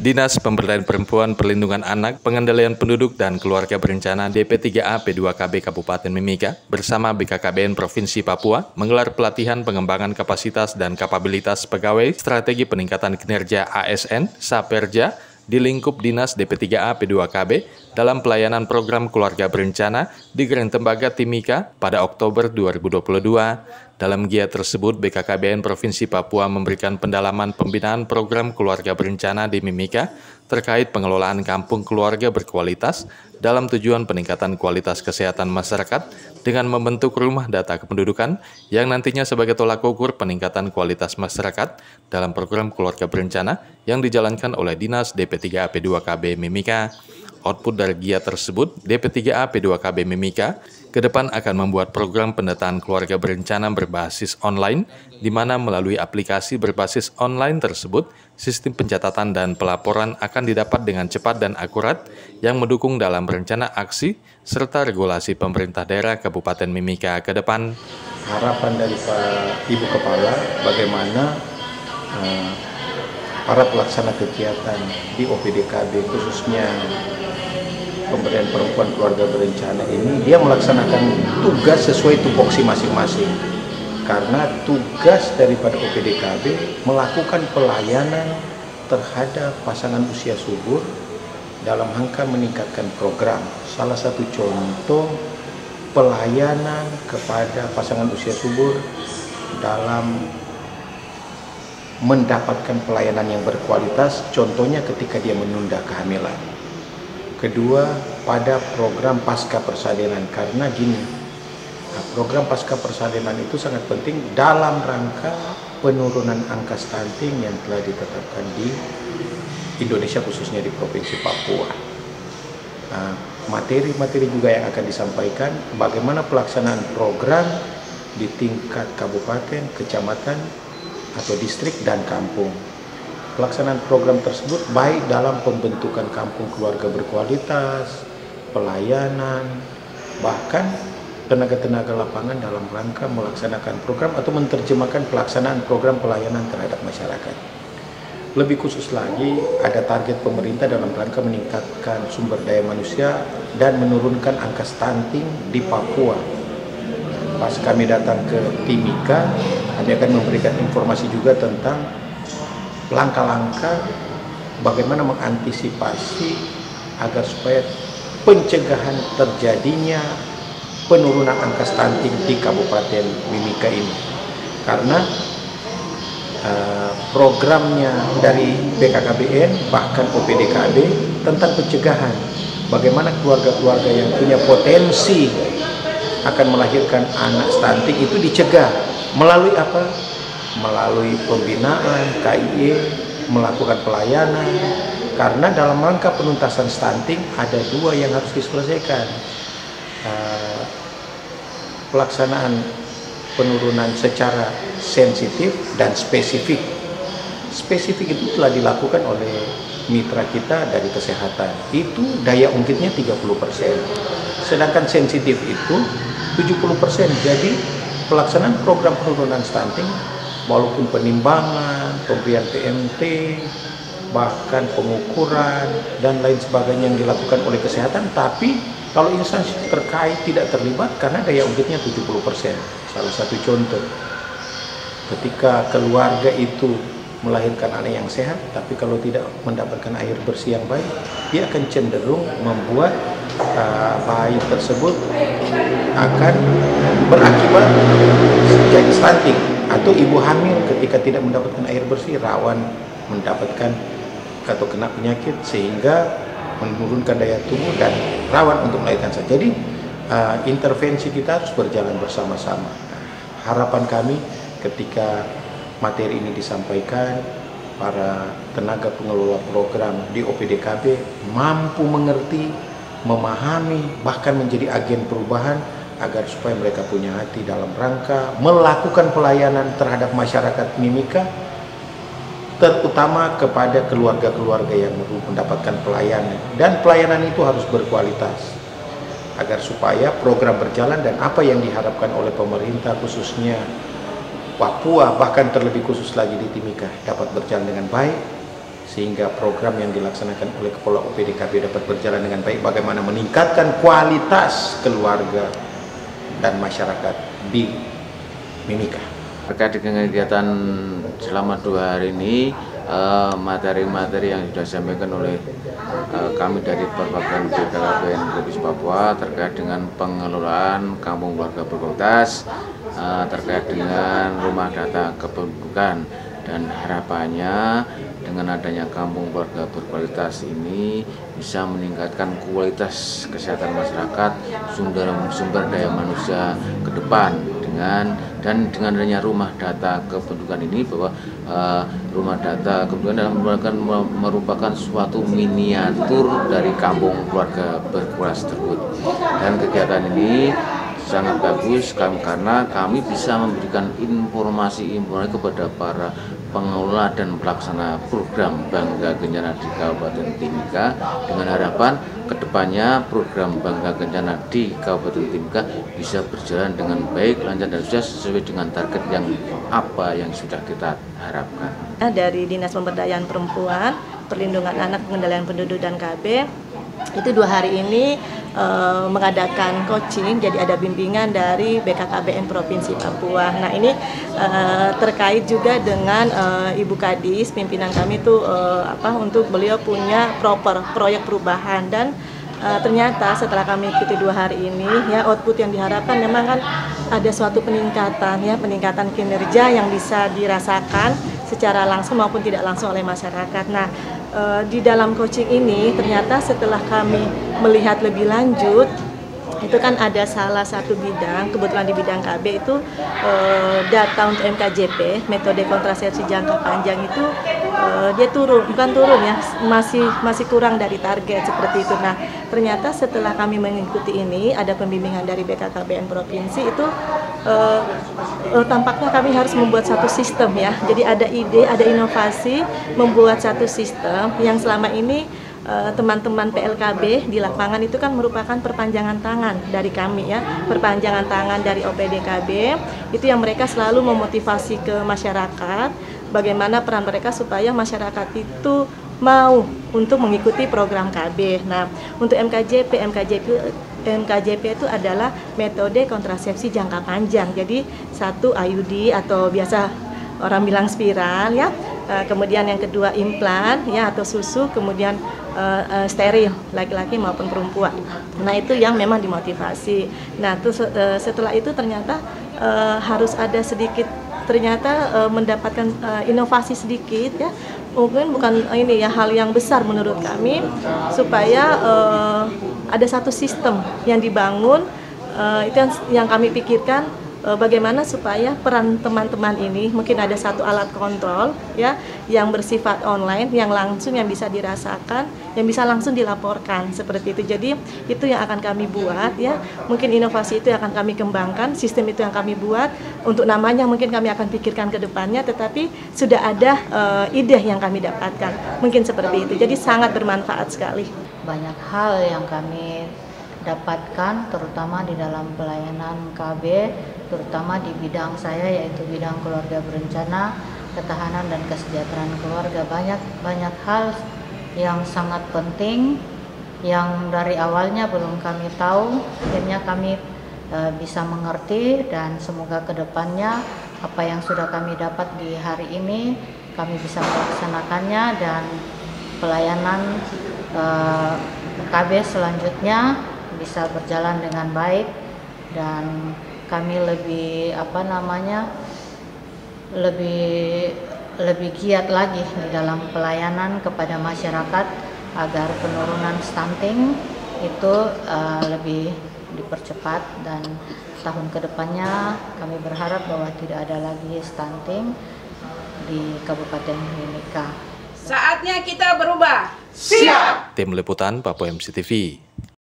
Dinas Pemberdayaan Perempuan, Perlindungan Anak, Pengendalian Penduduk dan Keluarga Berencana DP3A P2KB Kabupaten Mimika bersama BKKBN Provinsi Papua menggelar pelatihan pengembangan kapasitas dan kapabilitas pegawai strategi peningkatan kinerja ASN Saperja di lingkup Dinas DP3A P2KB dalam pelayanan program keluarga berencana di Grand Tembaga Timika pada Oktober 2022. Dalam giat tersebut, BKKBN Provinsi Papua memberikan pendalaman pembinaan program keluarga berencana di Mimika terkait pengelolaan kampung keluarga berkualitas dalam tujuan peningkatan kualitas kesehatan masyarakat dengan membentuk rumah data kependudukan yang nantinya sebagai tolak ukur peningkatan kualitas masyarakat dalam program keluarga berencana yang dijalankan oleh Dinas DP3A P2KB Mimika. Output dari giat tersebut, DP3A P2KB Mimika ke depan akan membuat program pendataan keluarga berencana berbasis online, di mana melalui aplikasi berbasis online tersebut, sistem pencatatan dan pelaporan akan didapat dengan cepat dan akurat yang mendukung dalam rencana aksi serta regulasi pemerintah daerah Kabupaten Mimika ke depan. Harapan dari Pak Ibu Kepala bagaimana para pelaksana kegiatan di OPDKB khususnya pemberdayaan perempuan keluarga berencana ini dia melaksanakan tugas sesuai tupoksi masing-masing, karena tugas daripada OPDKB melakukan pelayanan terhadap pasangan usia subur dalam rangka meningkatkan program. Salah satu contoh pelayanan kepada pasangan usia subur dalam mendapatkan pelayanan yang berkualitas, contohnya ketika dia menunda kehamilan. Kedua, pada program pasca persalinan, karena gini, program pasca persalinan itu sangat penting dalam rangka penurunan angka stunting yang telah ditetapkan di Indonesia khususnya di Provinsi Papua. Materi-materi juga yang akan disampaikan bagaimana pelaksanaan program di tingkat kabupaten, kecamatan, atau distrik dan kampung. Pelaksanaan program tersebut baik dalam pembentukan kampung keluarga berkualitas, pelayanan, bahkan tenaga-tenaga lapangan dalam rangka melaksanakan program atau menerjemahkan pelaksanaan program pelayanan terhadap masyarakat. Lebih khusus lagi, ada target pemerintah dalam rangka meningkatkan sumber daya manusia dan menurunkan angka stunting di Papua. Pas kami datang ke Timika, kami akan memberikan informasi juga tentang langkah-langkah bagaimana mengantisipasi agar supaya pencegahan terjadinya penurunan angka stunting di Kabupaten Mimika ini. Karena programnya dari BKKBN bahkan OPDKB tentang pencegahan, bagaimana keluarga-keluarga yang punya potensi akan melahirkan anak stunting itu dicegah melalui apa? Melalui pembinaan, KIE, melakukan pelayanan, karena dalam rangka penuntasan stunting ada dua yang harus diselesaikan. Pelaksanaan penurunan secara sensitif dan spesifik. Spesifik itu telah dilakukan oleh mitra kita dari kesehatan, itu daya ungkitnya 30%, sedangkan sensitif itu 70%. Jadi pelaksanaan program penurunan stunting walaupun penimbangan, pemberian PMT, bahkan pengukuran dan lain sebagainya yang dilakukan oleh kesehatan, tapi kalau instansi terkait tidak terlibat karena daya ungkitnya 70%. Salah satu contoh, ketika keluarga itu melahirkan anak yang sehat, tapi kalau tidak mendapatkan air bersih yang baik, dia akan cenderung membuat bayi tersebut akan berakibat jadi stunting, atau ibu hamil ketika tidak mendapatkan air bersih rawan mendapatkan atau kena penyakit sehingga menurunkan daya tubuh dan rawan untuk melahirkan. Jadi intervensi kita harus berjalan bersama-sama. Harapan kami ketika materi ini disampaikan, para tenaga pengelola program di OPDKB mampu mengerti, memahami, bahkan menjadi agen perubahan agar supaya mereka punya hati dalam rangka melakukan pelayanan terhadap masyarakat Mimika, terutama kepada keluarga-keluarga yang mendapatkan pelayanan, dan pelayanan itu harus berkualitas agar supaya program berjalan dan apa yang diharapkan oleh pemerintah khususnya Papua, bahkan terlebih khusus lagi di Timika, dapat berjalan dengan baik sehingga program yang dilaksanakan oleh Kepala OPDKB dapat berjalan dengan baik, bagaimana meningkatkan kualitas keluarga dan masyarakat di Mimika. Terkait dengan kegiatan selama 2 hari ini, materi-materi yang sudah disampaikan oleh kami dari perwakilan BKKBN Provinsi Papua terkait dengan pengelolaan kampung keluarga berkualitas, terkait dengan rumah data kependudukan, dan harapannya dengan adanya kampung keluarga berkualitas ini bisa meningkatkan kualitas kesehatan masyarakat, sumber daya manusia ke depan, dengan adanya rumah data kependudukan ini, bahwa rumah data kependudukan merupakan suatu miniatur dari kampung keluarga berkualitas tersebut. Dan kegiatan ini sangat bagus karena kami bisa memberikan informasi kepada para pengelola dan pelaksana program Bangga Kencana di Kabupaten Timika, dengan harapan kedepannya program Bangga Kencana di Kabupaten Timika bisa berjalan dengan baik, lancar, dan sukses sesuai dengan target yang sudah kita harapkan. Dari Dinas Pemberdayaan Perempuan, Perlindungan Anak, Pengendalian Penduduk, dan KB itu 2 hari ini mengadakan coaching, jadi ada bimbingan dari BKKBN Provinsi Papua. Nah, ini terkait juga dengan Ibu Kadis, pimpinan kami itu untuk beliau punya proyek perubahan, dan ternyata setelah kami ikuti 2 hari ini, ya, output yang diharapkan memang kan ada suatu peningkatan kinerja yang bisa dirasakan secara langsung maupun tidak langsung oleh masyarakat. Nah, di dalam coaching ini ternyata setelah kami melihat lebih lanjut, itu kan ada salah satu bidang, kebetulan di bidang KB itu data untuk MKJP, metode kontrasepsi jangka panjang itu dia bukan turun ya, masih kurang dari target seperti itu. Nah, ternyata setelah kami mengikuti ini, ada pembimbingan dari BKKBN Provinsi itu tampaknya kami harus membuat satu sistem ya. Jadi ada ide, ada inovasi membuat satu sistem yang selama ini teman-teman PLKB di lapangan itu kan merupakan perpanjangan tangan dari kami ya, perpanjangan tangan dari OPDKB, itu yang mereka selalu memotivasi ke masyarakat, bagaimana peran mereka supaya masyarakat itu mau untuk mengikuti program KB. Nah, untuk MKJP itu adalah metode kontrasepsi jangka panjang. Jadi satu IUD atau biasa orang bilang spiral ya. Kemudian yang kedua implan ya atau susu, kemudian steril laki-laki maupun perempuan. Nah, itu yang memang dimotivasi. Nah, terus setelah itu ternyata harus ada sedikit mendapatkan inovasi sedikit ya. Mungkin bukan ini ya hal yang besar menurut kami, supaya ada satu sistem yang dibangun, itu yang kami pikirkan, bagaimana supaya peran teman-teman ini, mungkin ada satu alat kontrol ya yang bersifat online, yang langsung, yang bisa dirasakan, yang bisa langsung dilaporkan seperti itu. Jadi itu yang akan kami buat ya, mungkin inovasi itu yang akan kami kembangkan, sistem itu yang kami buat. Untuk namanya mungkin kami akan pikirkan ke depannya, tetapi sudah ada ide yang kami dapatkan, mungkin seperti itu. Jadi sangat bermanfaat sekali. Banyak hal yang kami dapatkan, terutama di dalam pelayanan KB, terutama di bidang saya, yaitu bidang keluarga berencana, ketahanan dan kesejahteraan keluarga. Banyak hal yang sangat penting yang dari awalnya belum kami tahu, akhirnya kami bisa mengerti, dan semoga kedepannya apa yang sudah kami dapat di hari ini kami bisa melaksanakannya, dan pelayanan KB selanjutnya bisa berjalan dengan baik, dan kami lebih lebih giat lagi di dalam pelayanan kepada masyarakat agar penurunan stunting itu lebih dipercepat, dan tahun kedepannya kami berharap bahwa tidak ada lagi stunting di Kabupaten Mimika. Saatnya kita berubah. Siap. Tim Liputan Papua MCTV.